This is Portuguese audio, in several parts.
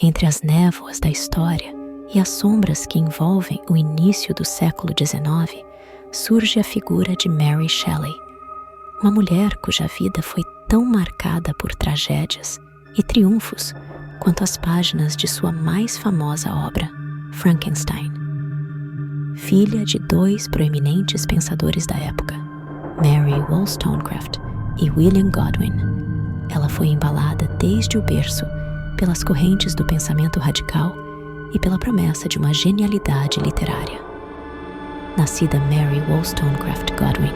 Entre as névoas da história e as sombras que envolvem o início do século XIX, surge a figura de Mary Shelley, uma mulher cuja vida foi tão marcada por tragédias e triunfos quanto as páginas de sua mais famosa obra, Frankenstein. Filha de dois proeminentes pensadores da época, Mary Wollstonecraft e William Godwin, ela foi embalada desde o berço pelas correntes do pensamento radical e pela promessa de uma genialidade literária. Nascida Mary Wollstonecraft Godwin,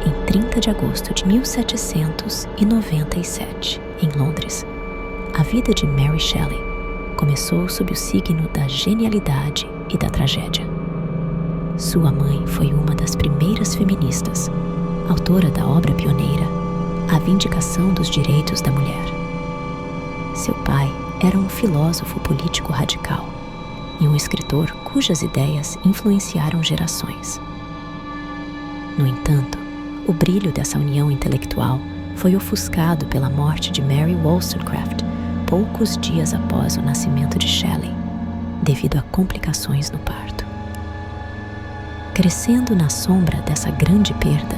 em 30 de agosto de 1797, em Londres, a vida de Mary Shelley começou sob o signo da genialidade e da tragédia. Sua mãe foi uma das primeiras feministas, autora da obra pioneira A Vindicação dos Direitos da Mulher. Seu pai era um filósofo político radical e um escritor cujas ideias influenciaram gerações. No entanto, o brilho dessa união intelectual foi ofuscado pela morte de Mary Wollstonecraft poucos dias após o nascimento de Shelley, devido a complicações no parto. Crescendo na sombra dessa grande perda,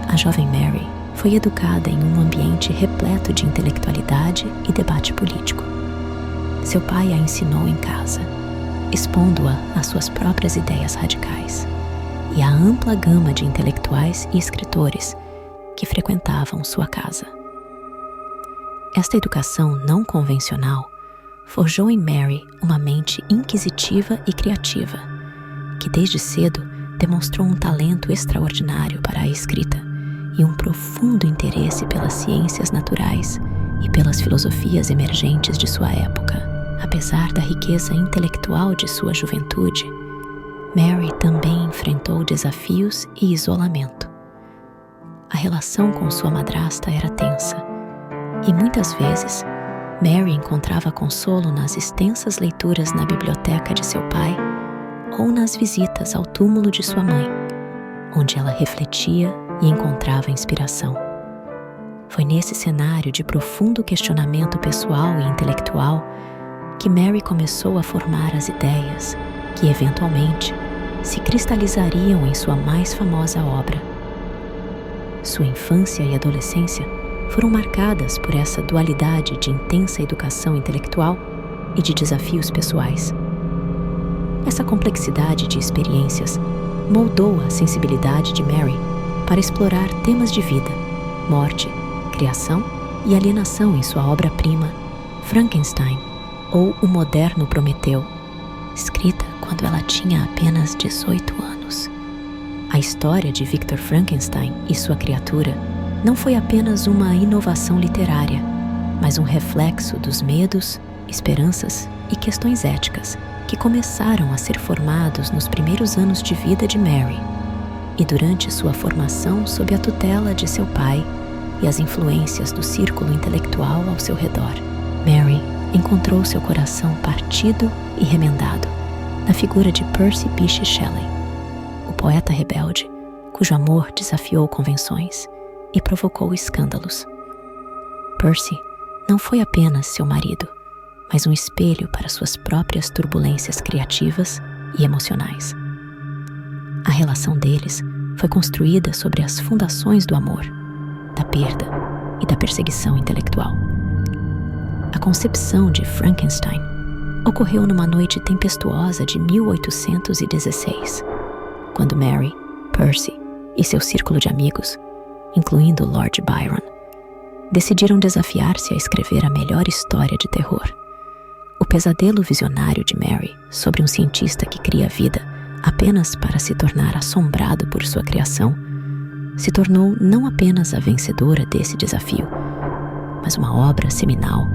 a jovem Mary foi educada em um ambiente repleto de intelectualidade e debate político. Seu pai a ensinou em casa, expondo-a às suas próprias ideias radicais e à ampla gama de intelectuais e escritores que frequentavam sua casa. Esta educação não convencional forjou em Mary uma mente inquisitiva e criativa, que desde cedo demonstrou um talento extraordinário para a escrita e um profundo interesse pelas ciências naturais e pelas filosofias emergentes de sua época. Apesar da riqueza intelectual de sua juventude, Mary também enfrentou desafios e isolamento. A relação com sua madrasta era tensa, e muitas vezes Mary encontrava consolo nas extensas leituras na biblioteca de seu pai ou nas visitas ao túmulo de sua mãe, onde ela refletia e encontrava inspiração. Foi nesse cenário de profundo questionamento pessoal e intelectual que Mary começou a formar as ideias que, eventualmente, se cristalizariam em sua mais famosa obra. Sua infância e adolescência foram marcadas por essa dualidade de intensa educação intelectual e de desafios pessoais. Essa complexidade de experiências moldou a sensibilidade de Mary para explorar temas de vida, morte, criação e alienação em sua obra-prima, Frankenstein, ou O Moderno Prometeu, escrita quando ela tinha apenas 18 anos. A história de Victor Frankenstein e sua criatura não foi apenas uma inovação literária, mas um reflexo dos medos, esperanças e questões éticas que começaram a ser formados nos primeiros anos de vida de Mary e durante sua formação sob a tutela de seu pai e as influências do círculo intelectual ao seu redor. Mary encontrou seu coração partido e remendado na figura de Percy Bysshe Shelley, o poeta rebelde cujo amor desafiou convenções e provocou escândalos. Percy não foi apenas seu marido, mas um espelho para suas próprias turbulências criativas e emocionais. A relação deles foi construída sobre as fundações do amor, da perda e da perseguição intelectual. A concepção de Frankenstein ocorreu numa noite tempestuosa de 1816, quando Mary, Percy e seu círculo de amigos, incluindo Lord Byron, decidiram desafiar-se a escrever a melhor história de terror. O pesadelo visionário de Mary sobre um cientista que cria vida apenas para se tornar assombrado por sua criação se tornou não apenas a vencedora desse desafio, mas uma obra seminal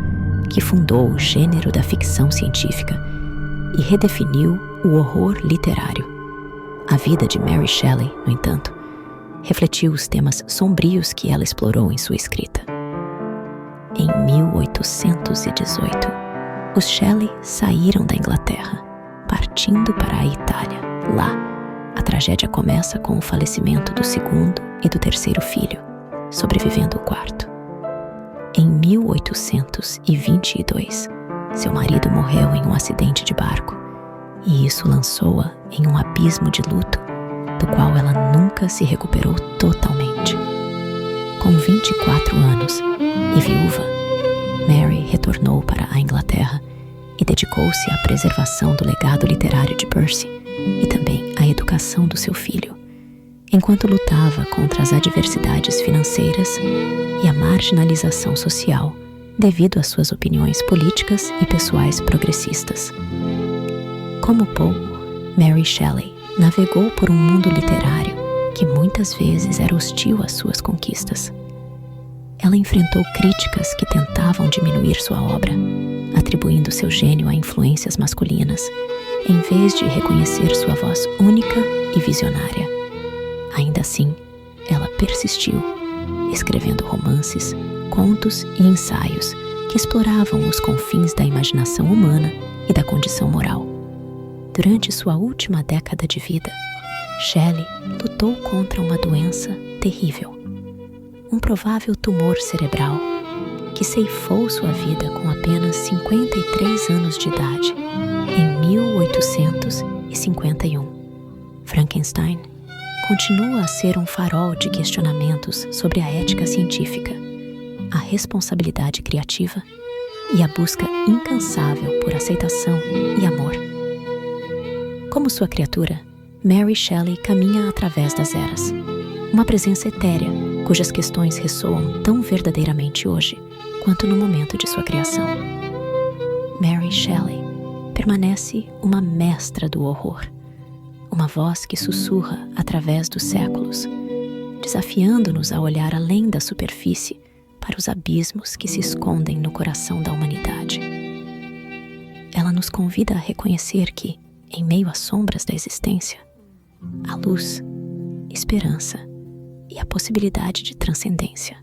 que fundou o gênero da ficção científica e redefiniu o horror literário. A vida de Mary Shelley, no entanto, refletiu os temas sombrios que ela explorou em sua escrita. Em 1818, os Shelley saíram da Inglaterra, partindo para a Itália. Lá, a tragédia começa com o falecimento do segundo e do terceiro filho, sobrevivendo o quarto. Em 1822, Seu marido morreu em um acidente de barco, e isso lançou-a em um abismo de luto, do qual ela nunca se recuperou totalmente. Com 24 anos e viúva, Mary retornou para a Inglaterra e dedicou-se à preservação do legado literário de Percy e também à educação do seu filho, enquanto lutava contra as adversidades financeiras e a marginalização social devido às suas opiniões políticas e pessoais progressistas. Como Poe, Mary Shelley navegou por um mundo literário que muitas vezes era hostil às suas conquistas. Ela enfrentou críticas que tentavam diminuir sua obra, atribuindo seu gênio a influências masculinas, em vez de reconhecer sua voz única e visionária. Ainda assim, ela persistiu, escrevendo romances, contos e ensaios que exploravam os confins da imaginação humana e da condição moral. Durante sua última década de vida, Shelley lutou contra uma doença terrível, um provável tumor cerebral que ceifou sua vida com apenas 53 anos de idade, em 1851. Frankenstein continua a ser um farol de questionamentos sobre a ética científica, a responsabilidade criativa e a busca incansável por aceitação e amor. Como sua criatura, Mary Shelley caminha através das eras, uma presença etérea cujas questões ressoam tão verdadeiramente hoje quanto no momento de sua criação. Mary Shelley permanece uma mestra do horror, uma voz que sussurra através dos séculos, desafiando-nos a olhar além da superfície para os abismos que se escondem no coração da humanidade. Ela nos convida a reconhecer que, em meio às sombras da existência, há luz, esperança e a possibilidade de transcendência.